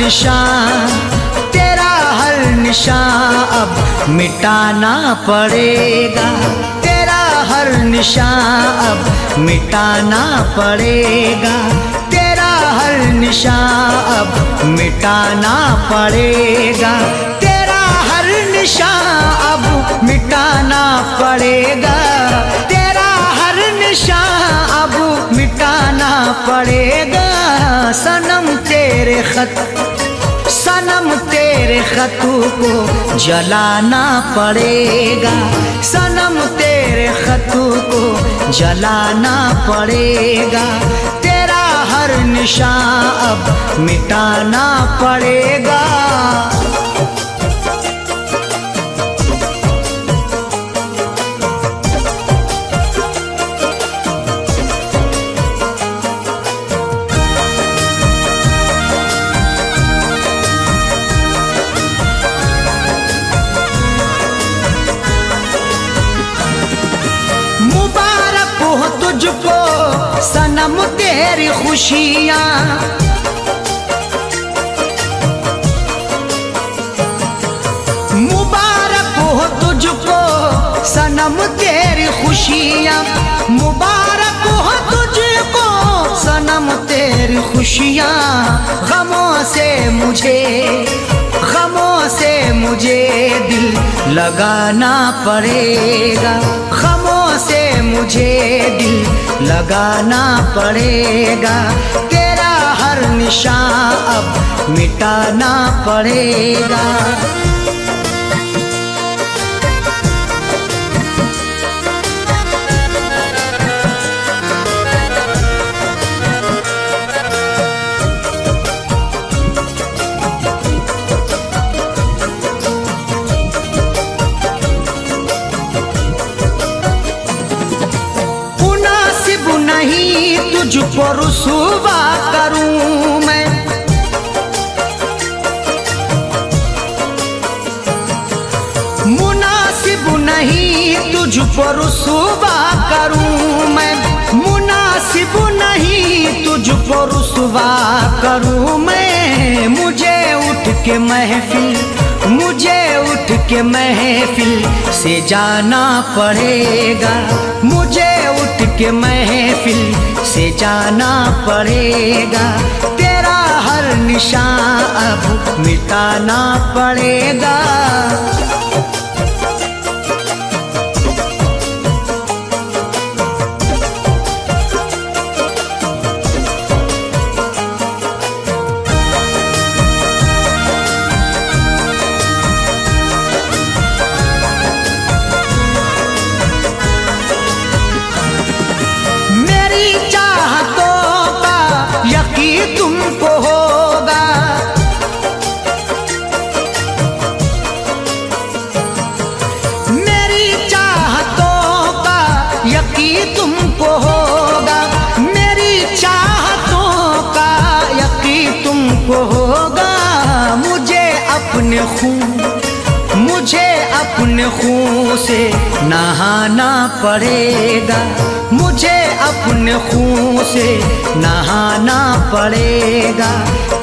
निशान, तेरा हर निशान अब मिटाना पड़ेगा। तेरा हर निशान अब मिटाना पड़ेगा। तेरा हर निशान अब मिटाना पड़ेगा। तेरा हर निशान अब मिटाना पड़ेगा। तेरा हर निशान अब मिटाना पड़ेगा। सनम तेरे खत, सनम तेरे खतों को जलाना पड़ेगा। सनम तेरे खतों को जलाना पड़ेगा। तेरा हर निशान अब मिटाना पड़ेगा। मुबारक हो तुझको सनम तेरी खुशियाँ, मुबारक हो तुझको सनम तेरी खुशियाँ, मुबारक हो तुझको सनम तेरी खुशियाँ। गमों से मुझे, गमों से मुझे दिल लगाना पड़ेगा। गमों से मुझे दिल लगाना पड़ेगा। तेरा हर निशान अब मिटाना पड़ेगा। नहीं तुझको रुसवा करूं मैं, मुनासिब नहीं तुझको रुसवा करूं मैं, मुनासिब नहीं तुझको रुसवा करूं मैं। मुझे उठ के महफिल, मुझे उठ के महफिल से जाना पड़ेगा। मुझे उठ के महफिल से जाना पड़ेगा। तेरा हर निशान अब मिटाना पड़ेगा। तुमको होगा, मेरी चाहतों का यकीन तुमको होगा। मेरी चाहतों का यकीन तुमको होगा। मुझे अपने खून, मुझे अपने खून से नहाना पड़ेगा। मुझे अपने खून से नहाना पड़ेगा।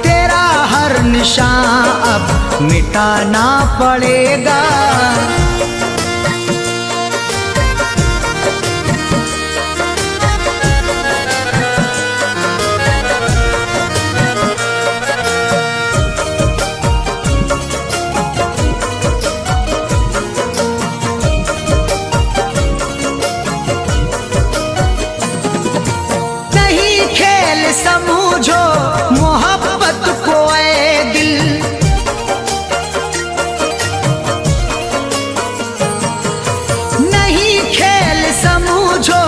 तेरा हर निशान अब मिटाना पड़ेगा। समझो मोहब्बत को ऐ दिल, नहीं खेल समझो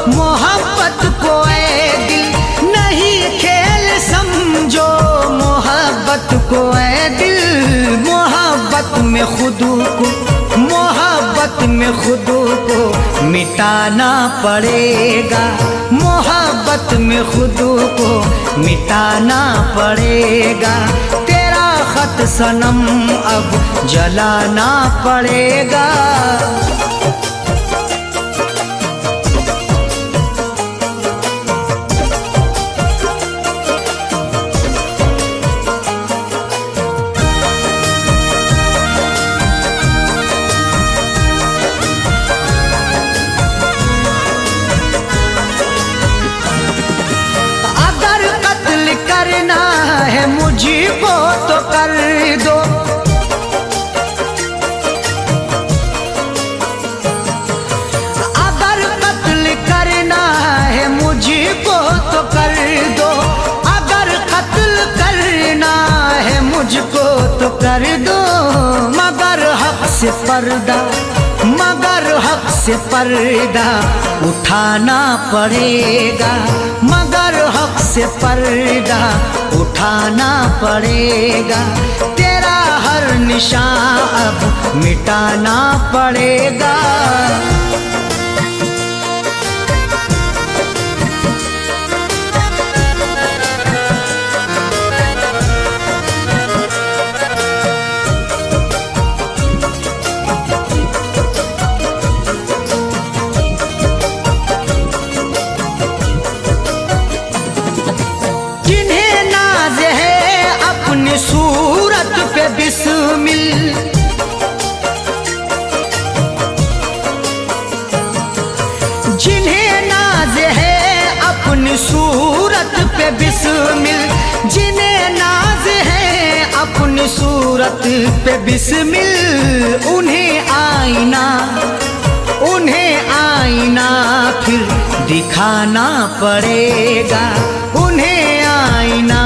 मोहब्बत को ऐ दिल, नहीं खेल समझो मोहब्बत को ऐ दिल। मोहब्बत में खुद को, मोहब्बत में खुद को मिटाना पड़ेगा। मोहब्बत में खुद को मिटाना पड़ेगा। तेरा खत सनम अब जलाना पड़ेगा। मुझको तो कर दो। अगर कत्ल करना है मुझको तो कर दो, अगर कत्ल करना है मुझको तो कर दो, मगर हक से पर्दा, मगर हक से पर्दा उठाना पड़ेगा, मगर हक से पर्दा उठाना पड़ेगा। तेरा हर निशान अब मिटाना पड़ेगा। सूरत पे बिस्मिल, जिन्हें नाज है अपनी सूरत पे बिस्मिल, जिन्हें नाज है अपनी सूरत पे बिस्मिल, उन्हें आईना, उन्हें आईना फिर दिखाना पड़ेगा, उन्हें आईना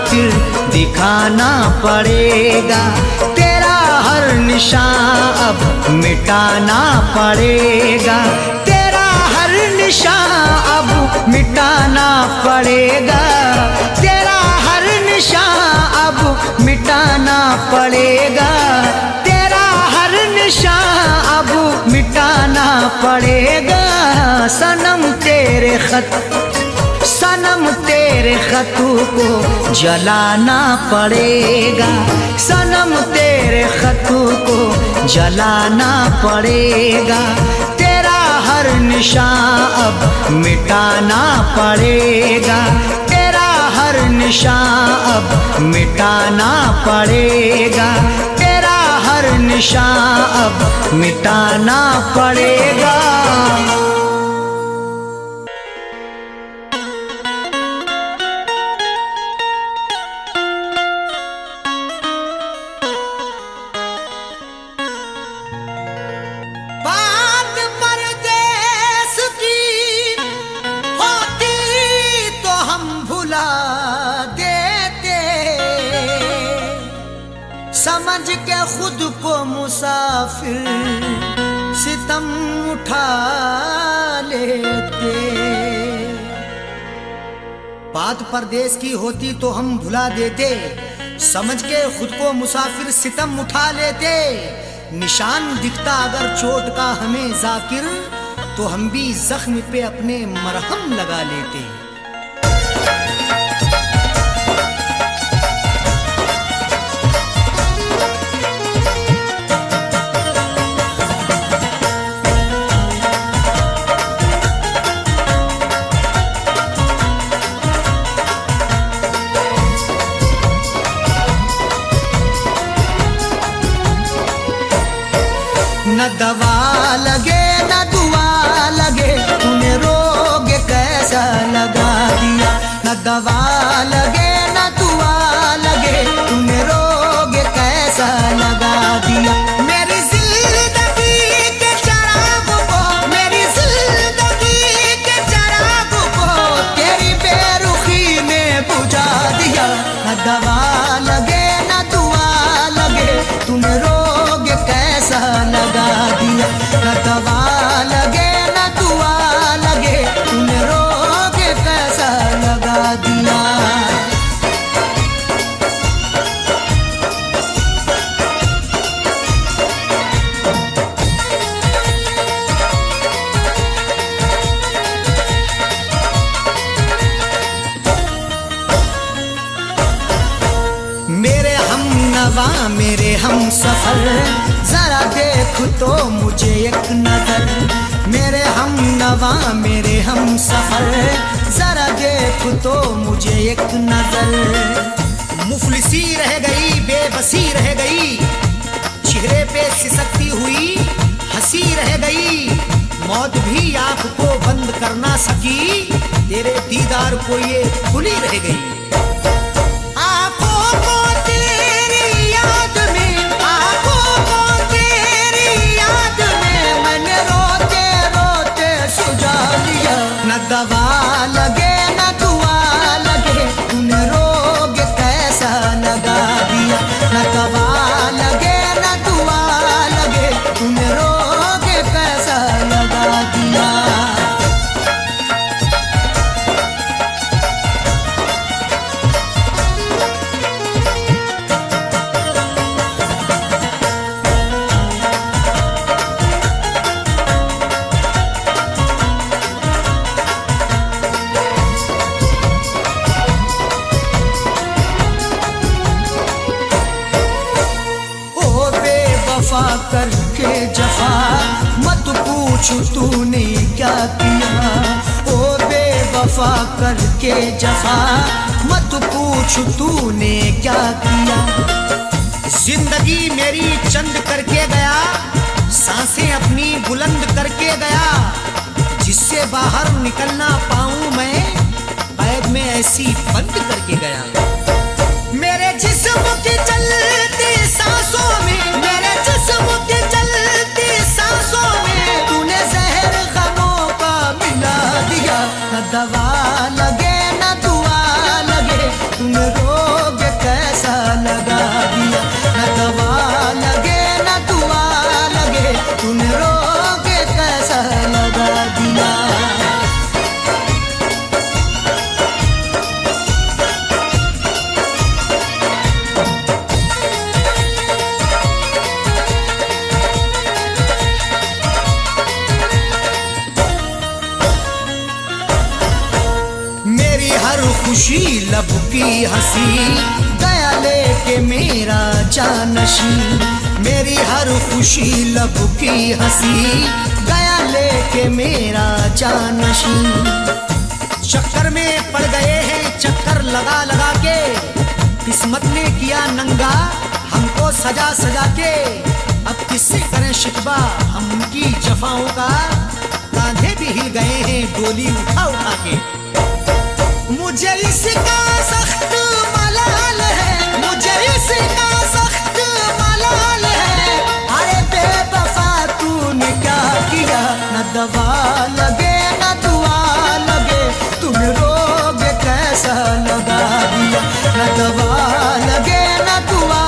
फिर दिखाना पड़ेगा। तेरा हर निशान अब मिटाना पड़ेगा, तेरा हर निशान अब मिटाना पड़ेगा, तेरा हर निशान अब मिटाना पड़ेगा, तेरा हर निशान अब मिटाना पड़ेगा। सनम तेरे खत, सनम तेरे खतों को जलाना पड़ेगा, सनम तेरे खतों को जलाना पड़ेगा। तेरा हर निशान अब मिटाना पड़ेगा, तेरा हर निशान अब मिटाना पड़ेगा, तेरा हर निशान अब मिटाना पड़ेगा। समझ के खुद को मुसाफिर सितम उठा लेते, बात परदेश की होती तो हम भुला देते, समझ के खुद को मुसाफिर सितम उठा लेते। निशान दिखता अगर चोट का हमें जाकिर, तो हम भी जख्म पे अपने मरहम लगा लेते। न दवा लगे न दुआ लगे, तूने रोग कैसा लगा दिया, न दवा लगे न दुआ लगे, तूने रोग कैसा लगा दिया। मेरी जिंदगी के चराग को, मेरी जिंदगी के चराग को तेरी बेरुखी ने बुझा दिया। न दवा लगे न दुआ लगे, तूने रोग कैसा लगा दिया, न दवा लगे न दुआ लगे, तूने रोग कैसा लगा दिया। मेरे हम नवा मेरे हम सफर, जरा देख तो मुझे एक नजर, मेरे हम नवा मेरे हम सफर, जरा देख तो मुझे एक नजर। मुफलिसी रह गई बेबसी रह गई, चेहरे पे सिसकती हुई हंसी रह गई, मौत भी आंख को बंद कर ना सकी, तेरे दीदार को ये खुली रह गई। आंखों पूछूं तूने क्या किया, ओ बेवफा करके जफा, मत पूछ तूने क्या किया। जिंदगी मेरी चंद करके गया, सांसें अपनी बुलंद करके गया, जिससे बाहर निकलना पाऊं मैं कैद में ऐसी बंद करके गया। मेरे जिस्म की चलती सांसों में, मेरे जिस्म की चलती सांसों में तूने जहर गमों का मिला दिया। न दवा लगे न दुआ लगे, तूने रोग कैसा लगा दिया। न दवा लगे न दुआ लगे, तूने रोग कैसा लगा दिया। खुशी लब की हंसी गया लेके मेरा जानशी, मेरी हर खुशी लब की हंसी गया लेके मेरा जानशी। चक्कर में पड़ गए हैं चक्कर लगा लगा के, किस्मत ने किया नंगा हमको सजा सजा के। अब किससे करें शिकवा हम उनकी जफाओं का, कांधे भी हिल गए हैं डोली उठा उठा के। मुझे इसका सख्त मलाल है, मुझे इसका सख्त मलाल है। अरे बेवफा तूने क्या किया, न दवा लगे न दुआ लगे, तुम रोग कैसा लगा दिया। न दवा लगे न दुआ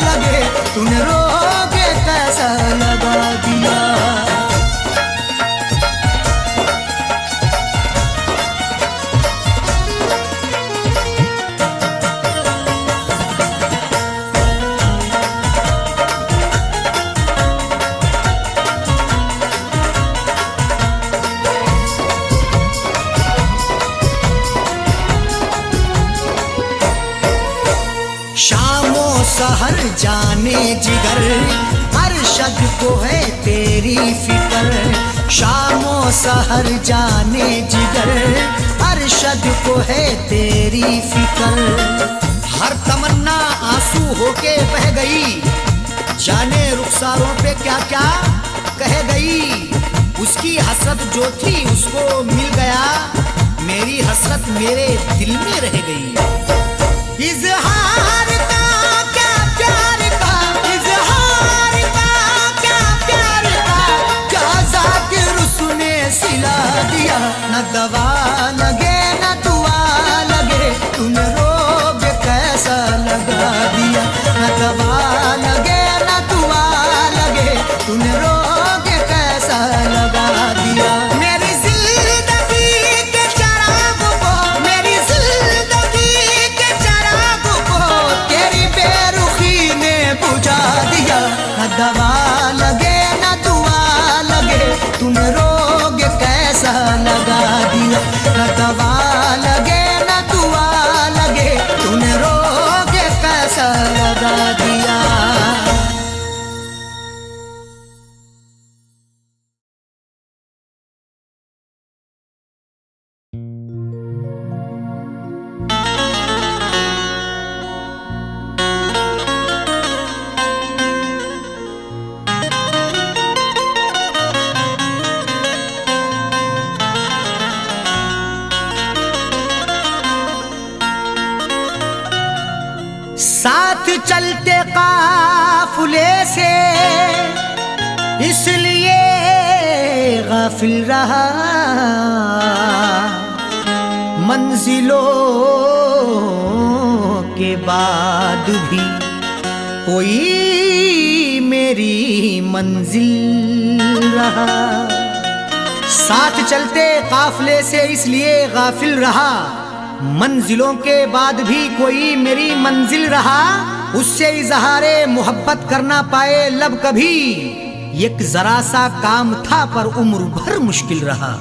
लगे, तूने रोग कैसा लगा दिया। सहर जाने जिगर अरशद को है तेरी फिक्र, शामो सहर जाने जिगर अरशद को है तेरी फिक्र। हर तमन्ना आंसू होके बह गई, जाने रुखसारों पे क्या क्या कह गई। उसकी हसरत जो थी उसको मिल गया, मेरी हसरत मेरे दिल में रह गई। इज़हार का क्या प्यार का, इज़हार का क्या प्यार का, क्या ज़ाकिर उसने सिला दिया। न दवा लगे न दुआ लगे, तूने रोग कैसा लगा दिया। न दवा लगे न दुआ लगे, तूने रोग कैसा लगा दिया। मेरी जिंदगी के चराग को, मेरी जिंदगी के चराग को तेरी बेरुखी ने बुझा दिया। न दवा लगे न दुआ लगे, तूने रोग कैसा लगा दिया। न दवा लगे न दुआ लगे, तूने रोग कैसा लगा दिया। साथ चलते काफिले से इसलिए गाफिल रहा, मंजिलों के बाद भी कोई मेरी मंजिल रहा। साथ चलते काफिले से इसलिए गाफिल रहा, मंजिलों के बाद भी कोई मेरी मंजिल रहा। उससे इजहारे मोहब्बत करना पाए लब कभी, एक जरा सा काम था पर उम्र भर मुश्किल रहा।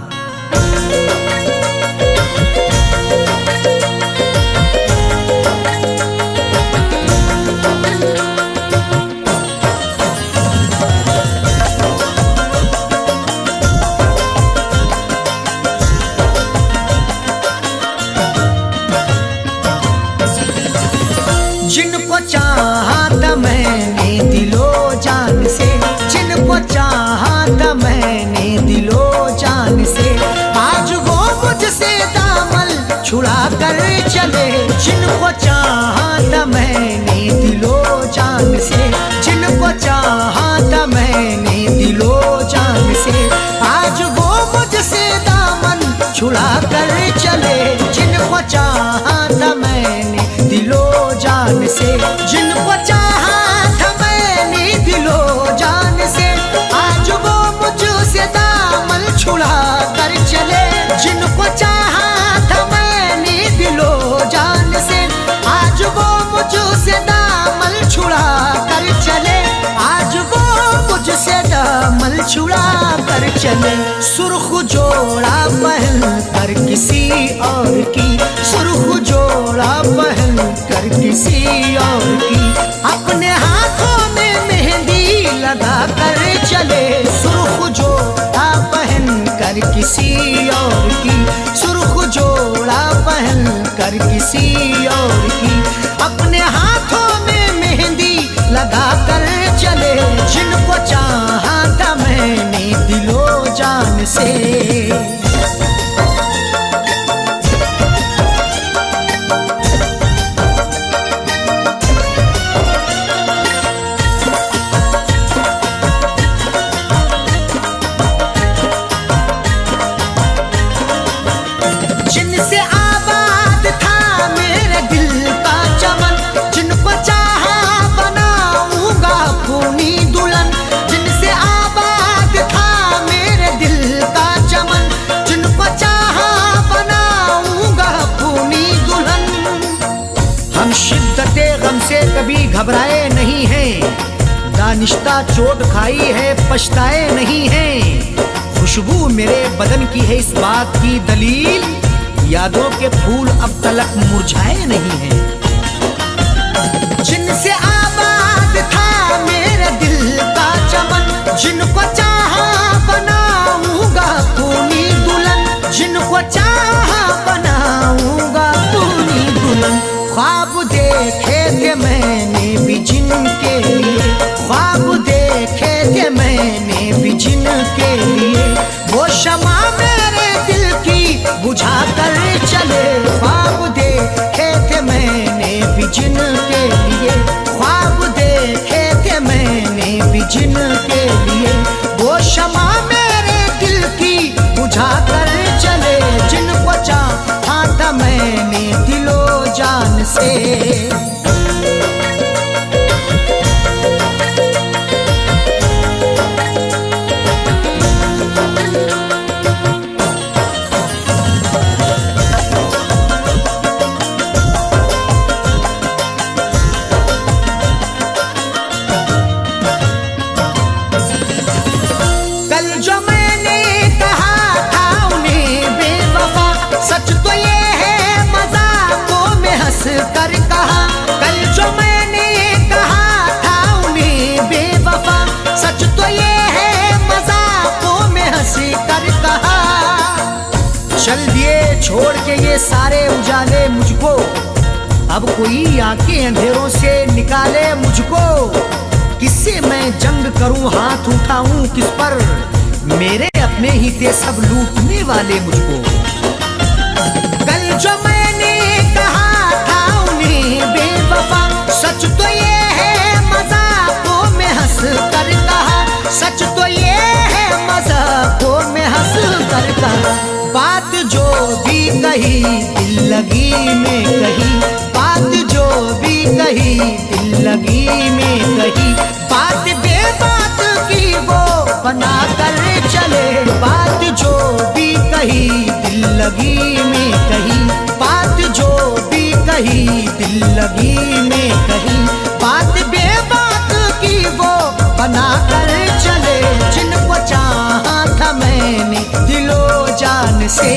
चले। जिनको चाहा था मैंने दिलो जान से, जिनको चाहा था मैंने दिलो जान से, आज वो मुझसे दामन छुड़ा कर चले। जिनको चाहा था मैंने दिलो जान से, जिनको चाहा था मैंने दिलो जान से, आज वो मुझसे दामन छुड़ा कर चले। जिनको चाहा था मैंने दिलो जान से, आज वो मुझसे दामन छुड़ा कर चले। आज वो मुझसे दामन छुड़ा कर चले। सुर्ख जोड़ा पहन कर किसी और की, सुर्ख जोड़ा पहन कर किसी और की, अपने हाथों में मेहंदी लगा कर चले। सुर्ख जोड़ा पहन कर किसी और की, सुर्ख जोड़ा पहन कर किसी और की, अपने हाथों में मेहंदी लगा कर चले। जिनको चाहा था मैंने दिलो जान से। जिनसे आबाद था मेरे दिल का चमन, जिनको चाहा बनाऊंगा अपनी दुल्हन। जिनसे आबाद था मेरे दिल का चमन, जिनको चाहा बनाऊंगा अपनी दुल्हन। हम शिद्दते गम से कभी घबराए नहीं हैं, दानिश्ता चोट खाई है पछताए नहीं हैं। खुशबू मेरे बदन की है इस बात की दलील, यादों के फूल अब तलक मुरझाए नहीं हैं। जिनसे आबाद था मेरे दिल का चमन, जिनको चाहा बनाऊंगा अपनी दुल्हन। जिनको चाहा बनाऊंगा अपनी दुल्हन। ख्वाब देखे थे मैंने भी जिनके लिए, ख्वाब देखे थे मैंने भी जिनके लिए, वो शमा मेरे दिल की बुझा कर चले। ख्वाब देखे थे मैंने भी जिनके लिए, ख्वाब देखे थे मैंने भी जिनके लिए, वो शमा मेरे दिल की बुझा कर चले। जिनको चाहा था मैंने दिलो जान से। कर कहा कल जो मैंने कहा था उन्हें बेवफा, सच तो ये है मजाकों में हंसी कर कहा। चल दिए छोड़ के ये सारे उजाले मुझको, अब कोई आके अंधेरों से निकाले मुझको। किससे मैं जंग करूं हाथ उठाऊं किस पर, मेरे अपने ही थे सब लूटने वाले मुझको। कल जो मैंने कहा बेवफा, सच तो ये है मजाकों में हंस कर कहा, सच तो ये है मजाकों में हंस कर कहा। बात जो भी कही दिल लगी में कही, बात जो भी कही दिल लगी में कही, बात बेबात की वो बना कर चले। बात जो भी कही दिल लगी में कही, बात जो भी कही दिल लगी में कही, बात बेबात की वो बना कर चले। जिनको चाहा था मैंने दिलो जान से।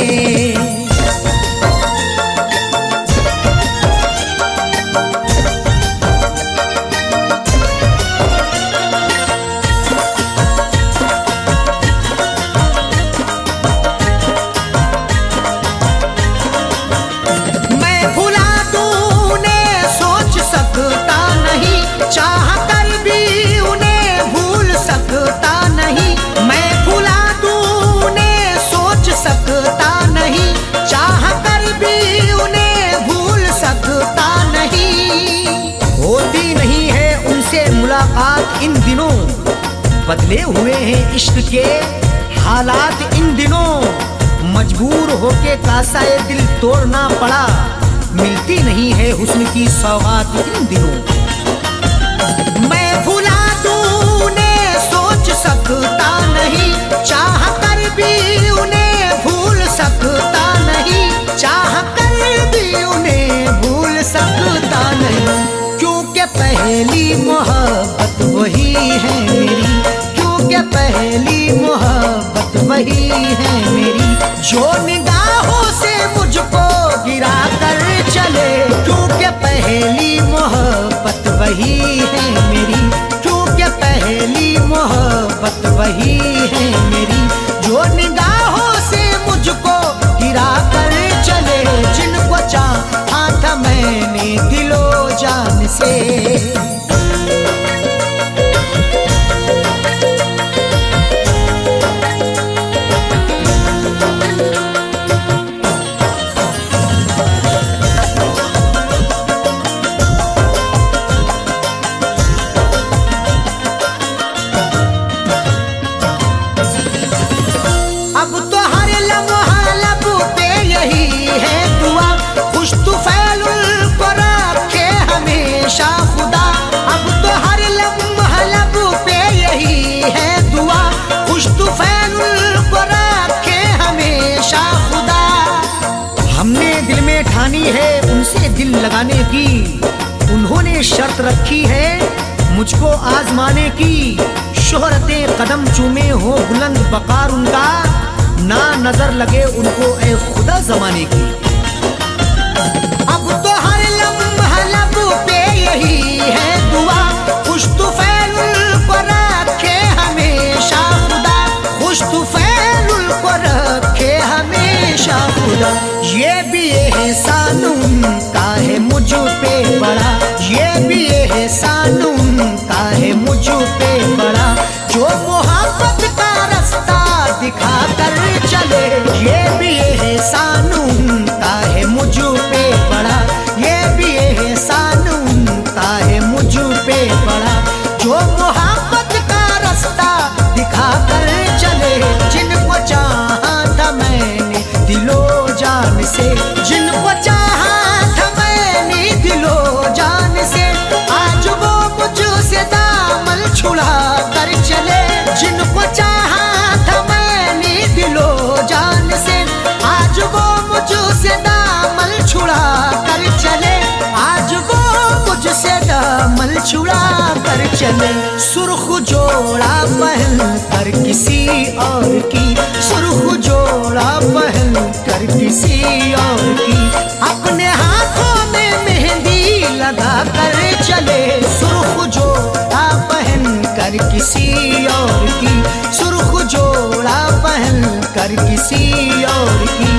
बदले हुए हैं इश्क के हालात इन दिनों। मजबूर होके कासाए दिल तोड़ना पड़ा, मिलती नहीं है हुस्न की सौगात इन दिनों। मैं भुला दूं उन्हें सोच सकता नहीं, चाह कर भी उन्हें भूल सकता नहीं, चाह कर भी उन्हें भूल सकता नहीं। क्योंकि पहली मोहब्बत वही है मेरी, क्योंकि पहली मोहब्बत वही है मेरी, जो निगाहों से मुझको गिरा कर चले। क्योंकि पहली मोहब्बत वही है मेरी, क्योंकि पहली मोहब्बत वही है मेरी, जो निगाहों से मुझको गिरा कर चले। जिनको चाहा था मैंने दिलो जान से। है उनसे दिल लगाने की, उन्होंने शर्त रखी है मुझको आजमाने की। शोहरतें कदम चूमे हो बुलंद बकार उनका, ना नजर लगे उनको ए खुदा जमाने की। अब तो हर लम्हा लब पे यही है दुआ, खुश तुफैल को रखे हमेशा खुदा, खुश तुफैल को रखे हमेशा खुदा। ये भी एहसान उनका है मुझ पे बड़ा, ये भी एहसान उनका है मुझ पे बड़ा, जो मोहब्बत का रास्ता दिखा कर चले। ये भी एहसान उनका है मुझ पे बड़ा, ये भी एहसान उनका है मुझ पे बड़ा, जो मोहब्बत का रास्ता दिखा कर चले। जिनको चाहा था मैंने दिलो जान से, जिनको चाहा था मैंने दिलो जान से, आज वो मुझसे दामन छुड़ा कर चले। जिनको चाहा था मैंने दिलो जान से, आज वो मुझसे दामन छुड़ा कर चले, आज वो मुझसे दामन छुड़ा कर चले। सुर्ख जोड़ा पहन कर किसी और की, सुर्ख जोड़ा पहन कर किसी और की, अपने हाथों में मेहंदी लगा कर चले। सुर्ख जोड़ा पहन कर किसी और की, सुर्ख जोड़ा पहन कर किसी और की,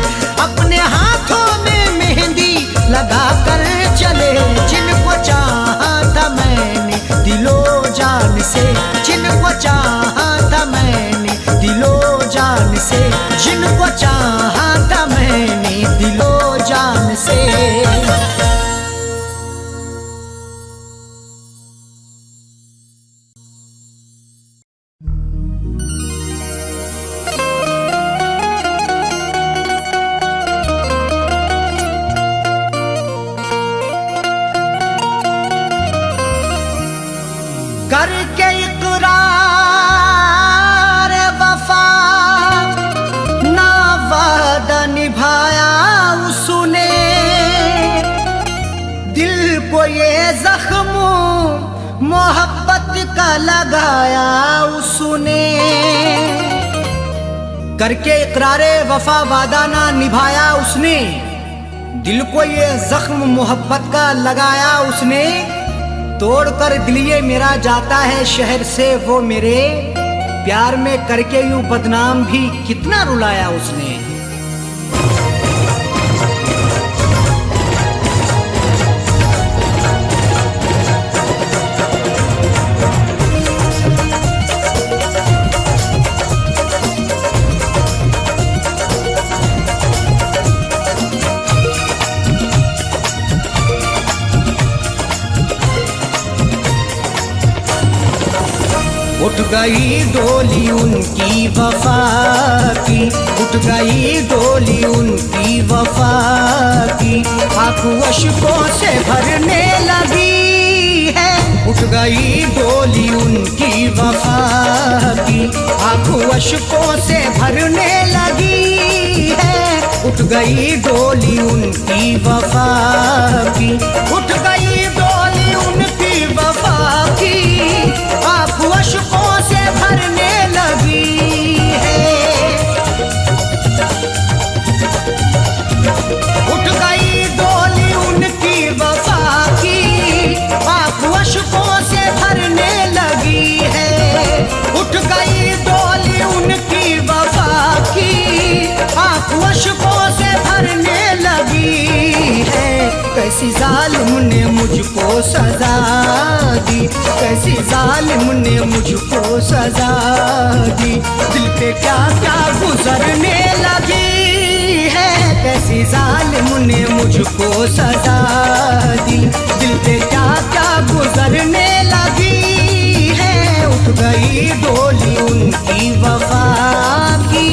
अपने हाथों में मेहंदी लगा कर चले। जिनको चाहा था मैंने दिलो जान से, जिनको चाहा था मैंने दिलो जान से, जिनको चाहा था मैंने दिलो जान से। करके इकरार वफा ना वादा निभाया उसने, दिल को ये जख्म मोहब्बत का लगाया उसने। करके इकरारे वफा वादा ना निभाया उसने, दिल को ये जख्म मोहब्बत का लगाया उसने। तोड़ कर दिल ये मेरा जाता है शहर से वो मेरे, प्यार में करके यूं बदनाम भी कितना रुलाया उसने। उठ गई डोली उनकी वफा की, उठ गई डोली उनकी वफा की, आंखों अश्कों से भरने लगी है। उठ गई डोली उनकी वफा की, आंखों अश्कों से भरने लगी है। उठ गई डोली उनकी वफा की, उठ गई डोली उनकी वफा की, आंखों अश्कों से भरने लगी है। उठ गई डोली उनकी वफा की, आंखों अश्कों से भरने लगी है। उठ गई डोली उनकी वफा की, आंखों अश्कों से भरने लगी है। कैसी जालिम ने मुझको सजा दी, कैसी जालिम ने मुझको सजा दी, दिल पे क्या क्या गुजरने लगी है। कैसी जालिम ने मुझको सजा दी, दिल पे क्या क्या गुजरने लगी है। उठ गई डोली उनकी वफा की।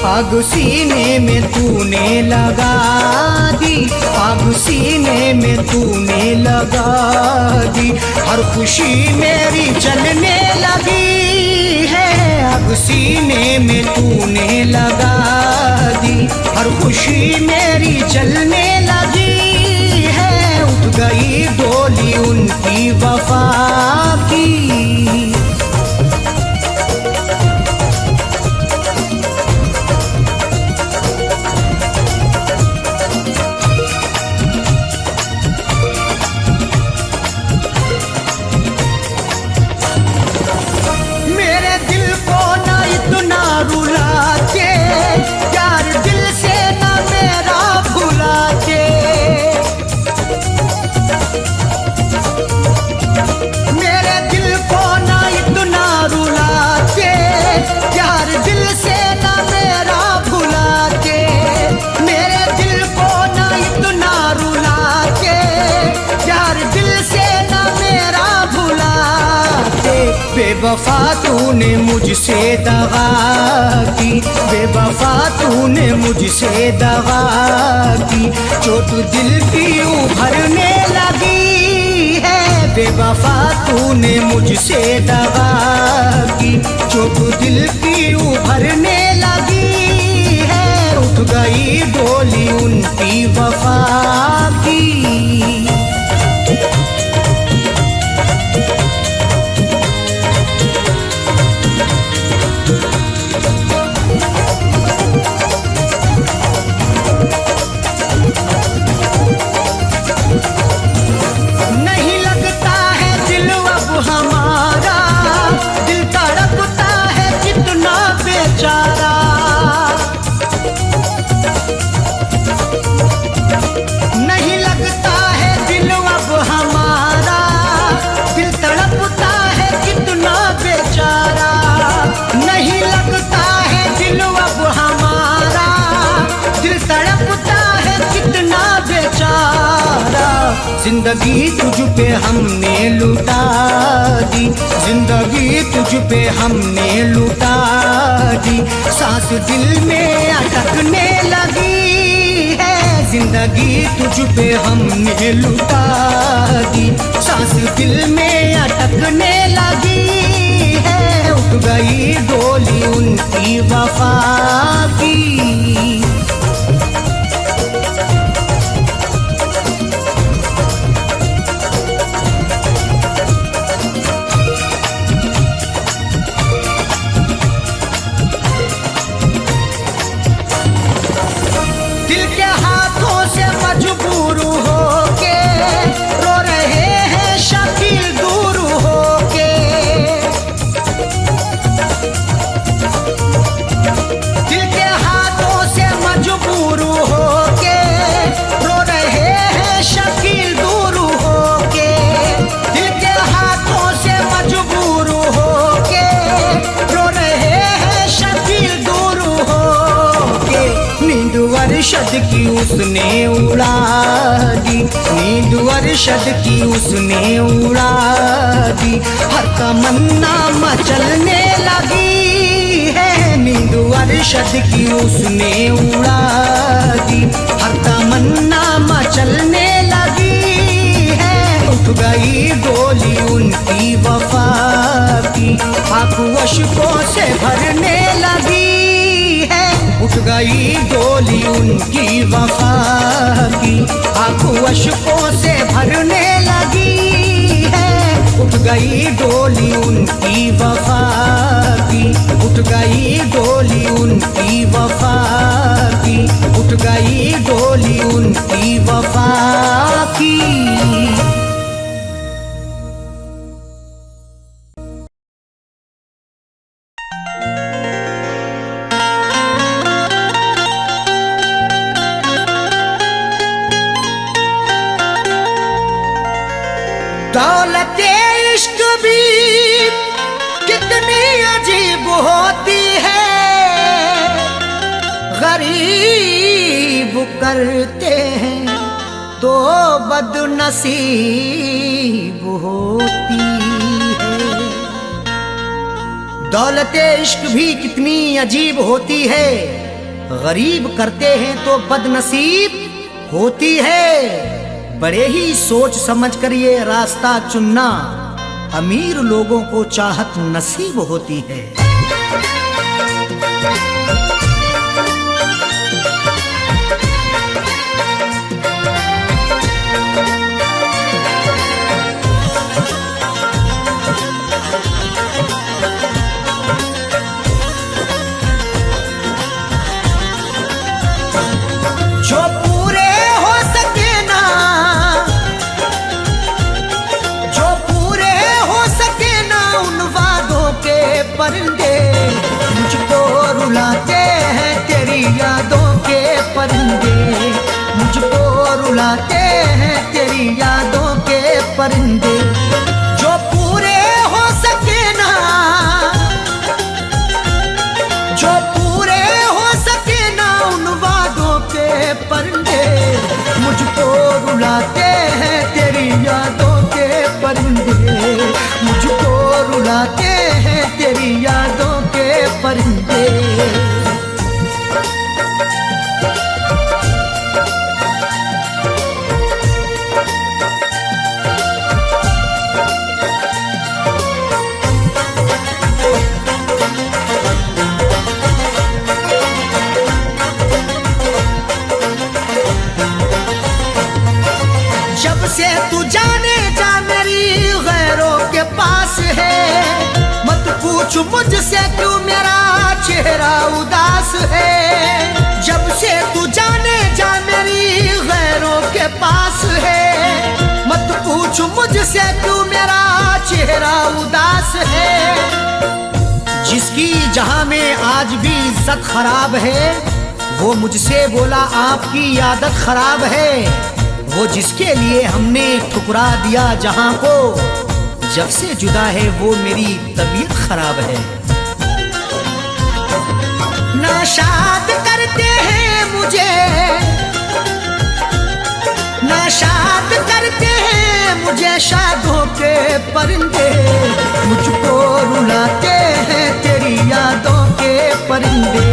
आग सीने में तूने लगा दी, आग सीने में तूने लगा दी, हर खुशी मेरी जलने लगी है। आग सीने में तूने लगा दी, हर खुशी मेरी जलने लगी है। उठ गई डोली उनकी वफा की। बेवफा तूने मुझसे दगा की, बेवफा तूने मुझसे दगा की, चोट दिल की उभरने लगी है। बेवफा तूने मुझसे दगा की, चोट दिल की उभरने लगी है। उठ गई डोली उनकी वफा की। जिंदगी तुझ पे हमने लुटा दी, जिंदगी तुझ पे हमने लुटा दी, सांस दिल में अटकने लगी है। जिंदगी तुझ पे हमने लुटा दी, सांस दिल में अटकने लगी है। उठ गई डोली उनकी वफा की। नींद अरशद की उसने उड़ा दी, नींद अरशद की उसने उड़ा दी, हर तमन्ना मचलने लगी है। नींद अरशद की उसने उड़ा दी, हर तमन्ना मचलने लगी है। उठ गई डोली उनकी वफा की, आंखों अश्कों से भरने लगी है। उठ गई डोली उनकी वफा की, आंखों अश्कों से भरने लगी है। उठ गई डोली उनकी वफा की, उठ गई डोली उनकी वफा की, उठ गई डोली उनकी वफा की। दौलते इश्क भी कितनी अजीब होती है, गरीब करते हैं तो बदनसीब होती है। दौलते इश्क भी कितनी अजीब होती है, गरीब करते हैं तो बदनसीब होती है। बड़े ही सोच समझ कर ये रास्ता चुनना, अमीर लोगों को चाहत नसीब होती है। जो पूरे हो सके ना, जो पूरे हो सके ना उन वादों के परिंदे, मुझको रुलाते हैं तेरी यादों के परिंदे, मुझको रुलाते हैं तेरी यादों के परिंदे। जो पूरे हो सके ना, जो पूरे हो सके ना उन वादों के परिंदे, मुझको रुलाते हैं तेरी यादों के परिंदे, मुझको रुलाते हैं तेरी यादों के परिंदे। जब से तू जाने जा मेरी गैरों के पास है, मत पूछ मुझसे क्यों मेरा चेहरा उदास है। जब से तू जाने जा मेरी गैरों के पास है, मत पूछ मुझसे क्यों मेरा चेहरा उदास है। जिसकी जहां में आज भी इज्जत खराब है, वो मुझसे बोला आपकी आदत खराब है। वो जिसके लिए हमने ठुकरा दिया जहां को, जब से जुदा है वो मेरी तबीयत खराब है। नाशाद करते हैं मुझे, नाशाद करते हैं मुझे शादों के परिंदे, मुझको रुलाते हैं तेरी यादों के परिंदे,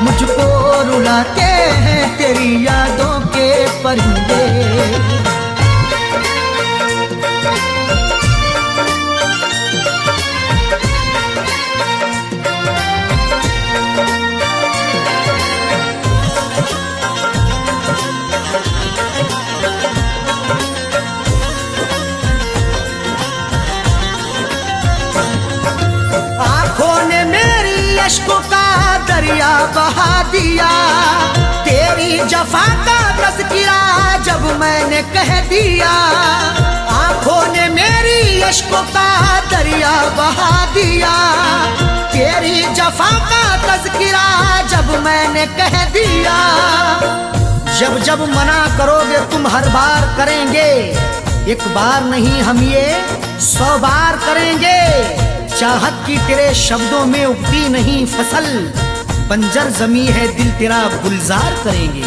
मुझको रुलाते हैं तेरी यादों के परिंदे। आंखों ने मेरी अश्कों का दरिया बहा दिया, तेरी जफा का तज़किरा जब मैंने कह दिया। आंखों ने मेरी अश्कों का दरिया बहा दिया, तेरी जफा का तज़किरा जब मैंने कह दिया। जब जब मना करोगे तुम हर बार करेंगे, एक बार नहीं हम ये 100 बार करेंगे। चाहत की तेरे शब्दों में उगती नहीं फसल, बंजर जमी है दिल तेरा गुलजार करेंगे।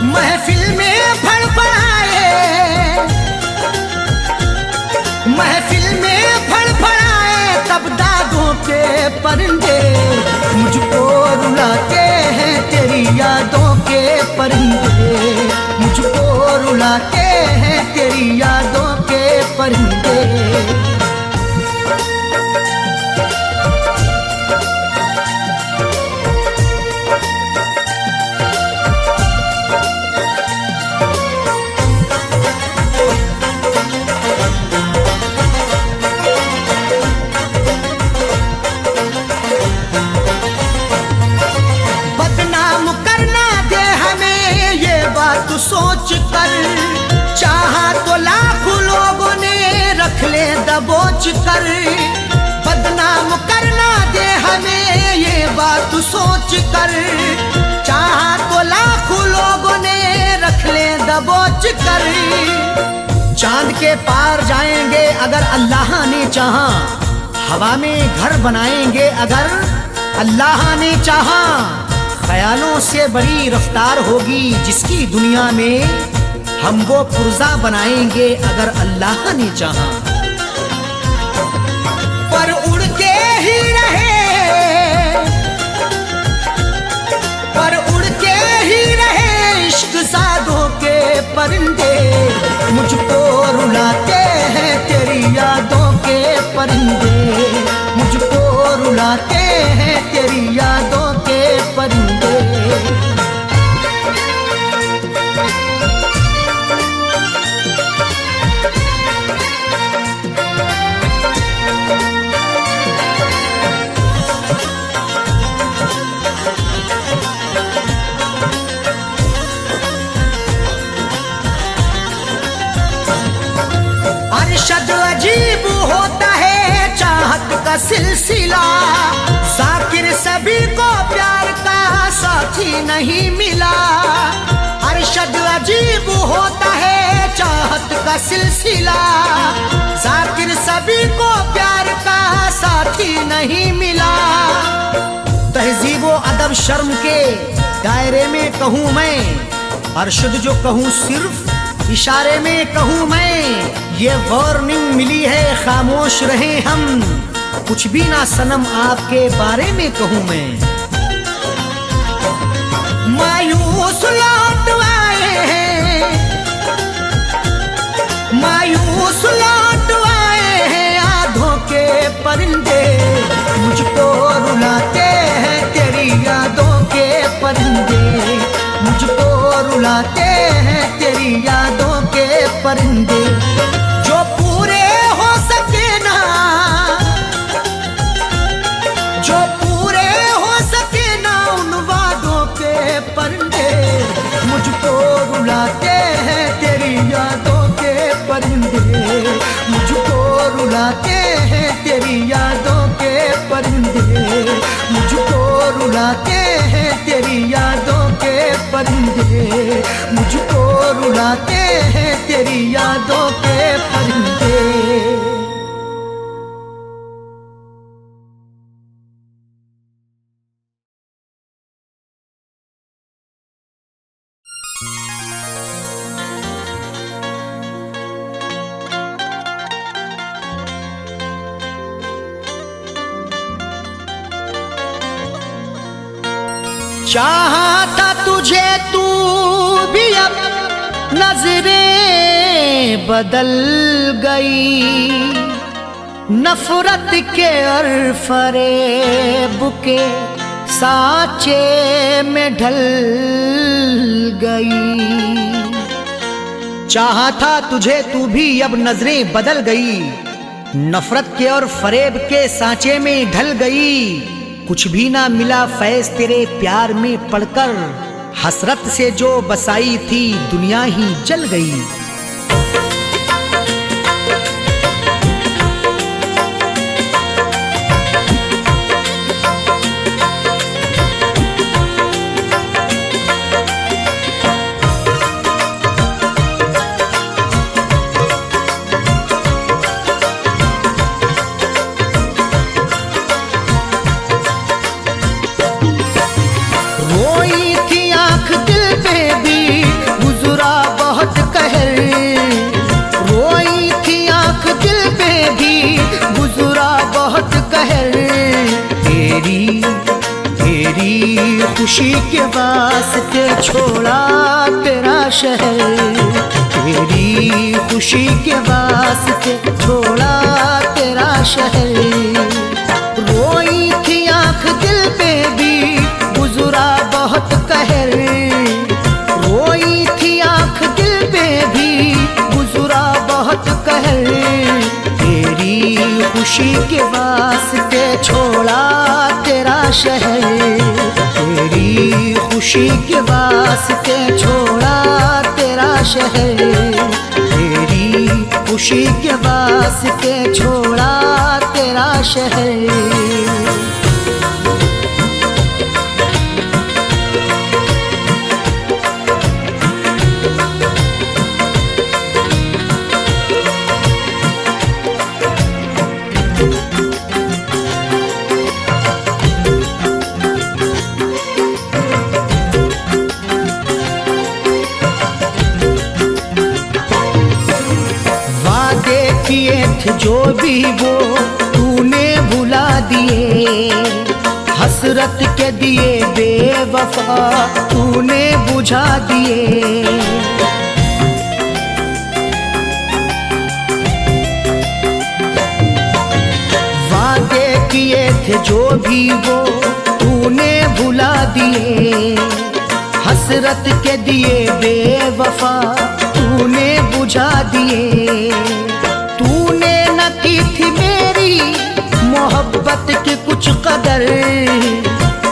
महफिल में फड़फड़ाए, महफिल में फड़फड़ाए तब दादों के परिंदे, मुझको रुलाते हैं तेरी यादों के परिंदे, मुझको रुलाते हैं तेरी यादों के परिंदे। सोच कर चाहा तो लाखों लोगों ने रख ले दबोच कर, बदनाम करना दे हमें ये बात सोच कर, चाहा तो लाखों लोगों ने रख ले दबोच कर। चांद के पार जाएंगे अगर अल्लाह ने चाहा, हवा में घर बनाएंगे अगर अल्लाह ने चाहा। ख्यालों से बड़ी रफ्तार होगी जिसकी दुनिया में, हम वो पुर्जा बनाएंगे अगर अल्लाह ने चाहा। पर उड़ के ही रहे, पर उड़ के ही रहे इश्क सादों के परिंदे, मुझको रुलाते हैं तेरी यादों के परिंदे, मुझको रुलाते हैं तेरी यादों के परिंदे। अरशद अजीब होता है चाहत का सिलसिला, जाकिर सभी को प्यार का साथी नहीं मिला। अरशद अजीब होता है चाहत का सिलसिला, जाकिर सभी को प्यार का साथी नहीं मिला। तहजीब व अदब शर्म के दायरे में कहूँ मैं, अरशद जो कहूँ सिर्फ इशारे में कहूँ मैं। ये वार्निंग मिली है खामोश रहे हम, कुछ भी ना सनम आपके बारे में कहूँ मैं। मायूस लौट आए हैं, मायूस लौट आए हैं आधों के परिंदे, मुझको रुलाते हैं तेरी यादों के परिंदे, मुझको रुलाते हैं तेरी यादों के परिंदे। जो पूरे हो सके ना, जो पूरे हो सके ना उन वादों के परिंदे, मुझको रुलाते हैं तेरी यादों के परिंदे, मुझको रुलाते हैं तेरी यादों के परिंदे, मुझको रुलाते हैं तेरी यादों के परिंदे, मुझको रुलाते हैं तेरी यादों के परिंदे। चाहा था तुझे तू भी अब नजरें बदल गई, नफरत के और फरेब के साँचे में ढल गई। चाहा था तुझे तू भी अब नजरें बदल गई, नफरत के और फरेब के सांचे में ढल गई। कुछ भी ना मिला फैज तेरे प्यार में पड़कर, हसरत से जो बसाई थी दुनिया ही जल गई। खुशी के वास्ते छोड़ा तेरा शहर, तेरी खुशी के वास्ते छोड़ा तेरा शहर। रोई थी आंख दिल पे भी गुजरा बहुत कहर, रोई थी आंख दिल पे भी गुजरा बहुत कहर। तेरी खुशी के वास्ते छोड़ा तेरा शहर, तेरी खुशी के वास्ते छोड़ा तेरा शहर, तेरी खुशी के वास्ते छोड़ा तेरा शहर। किए थे जो भी वो तूने भुला दिए, हसरत के दिए बेवफा तूने बुझा दिए। वादे किए थे जो भी वो तूने भुला दिए, हसरत के दिए बेवफा तूने बुझा दिए। तूने न की थी मेरी मोहब्बत की कुछ कदर,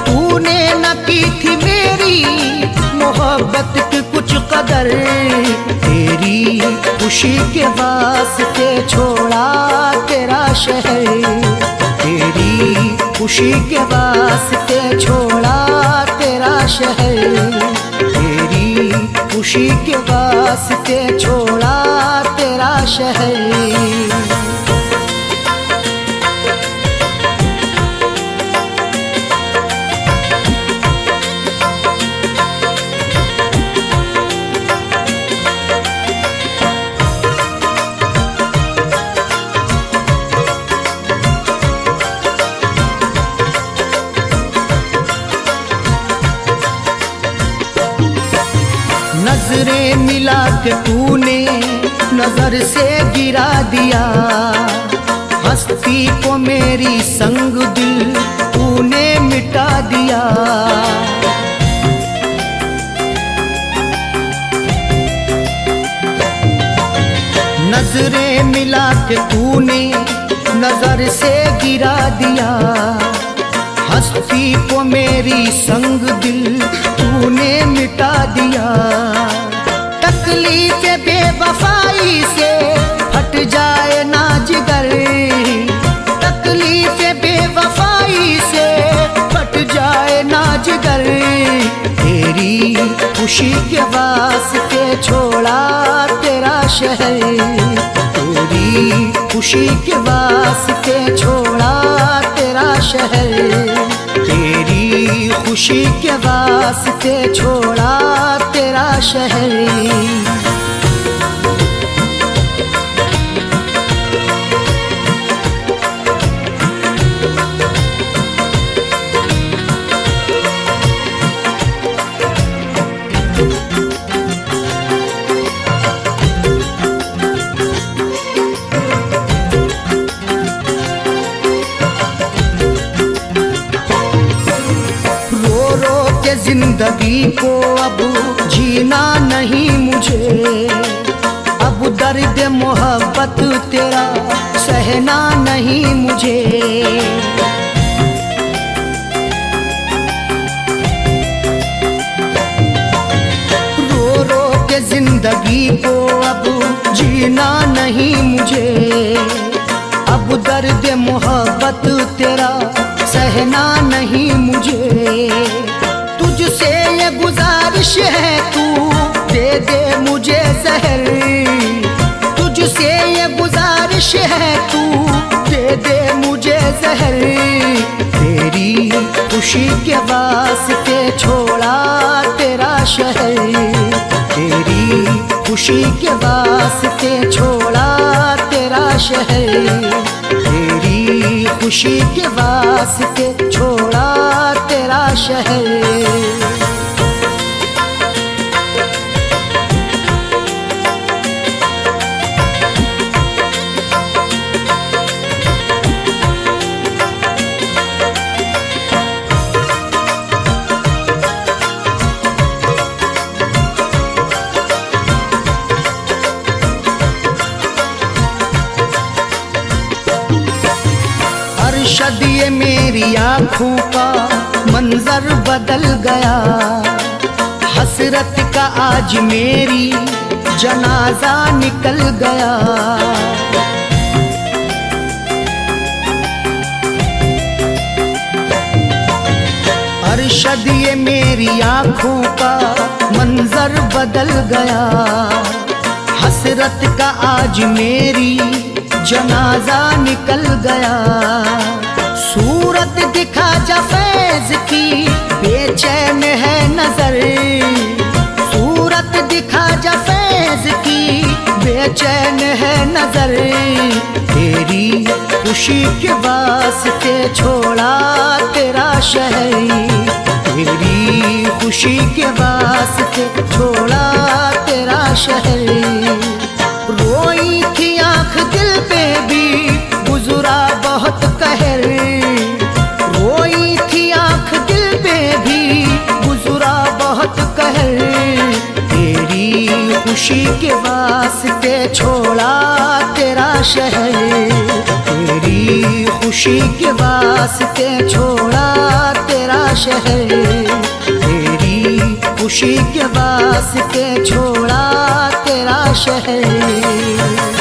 तूने न की थी मेरी मोहब्बत की कुछ कदर। तेरी खुशी के वास्ते छोड़ा तेरा शहर, तेरी खुशी के वास्ते छोड़ा तेरा शहर, तेरी खुशी के वास्ते छोड़ा तेरा शहर। नजरें मिला के तूने नजर से गिरा दिया, हस्ती को मेरी संग दिल तूने मिटा दिया। नजरें मिला के तूने नजर से गिरा दिया, हस्ती को मेरी संग दिल तूने मिटा दिया। तकलीफ बेवफाई से हट जाए ना जिगर, तकलीफ बेवफाई से हट जाए ना जिगर। तेरी खुशी के वास्ते छोड़ा तेरा शहर, तेरी खुशी के वास्ते छोड़ा तेरा शहर, तेरी खुशी के वास्ते छोड़ा तेरा शहर। जिंदगी को अब जीना नहीं मुझे, अब दर्द मोहब्बत तेरा सहना नहीं मुझे। रो रो के जिंदगी को अब जीना नहीं मुझे, अब दर्द मोहब्बत तेरा सहना नहीं मुझे। तुझसे ये गुजारिश है तू दे दे मुझे जहर, तुझसे ये गुजारिश है तू दे दे मुझे जहर। तेरी खुशी के वास्ते छोड़ा तेरा शहर, तेरी खुशी के वास्ते छोड़ा तेरा शहर, तेरी खुशी के वास्ते छोड़ा तेरा शहर। अरशद ये मेरी आँखों का मंजर बदल गया, हसरत का आज मेरी जनाजा निकल गया। अरशद ये मेरी आँखों का मंजर बदल गया, हसरत का आज मेरी जनाजा निकल गया। सूरत दिखा जा फैज की बेचैन है नजर, सूरत दिखा जा फैज की बेचैन है नजर। तेरी खुशी के वास्ते छोड़ा तेरा शहर, तेरी खुशी के वास्ते छोड़ा तेरा शहर। रोई थी आँख दिल पे भी गुजरा बहुत कहर, रोई थी आँख दिल पे भी गुजरा बहुत कहर। तेरी खुशी के वास्ते छोड़ा तेरा शहर, तेरी खुशी के वास्ते छोड़ा तेरा शहर, तेरी खुशी के वास्ते छोड़ा तेरा शहर।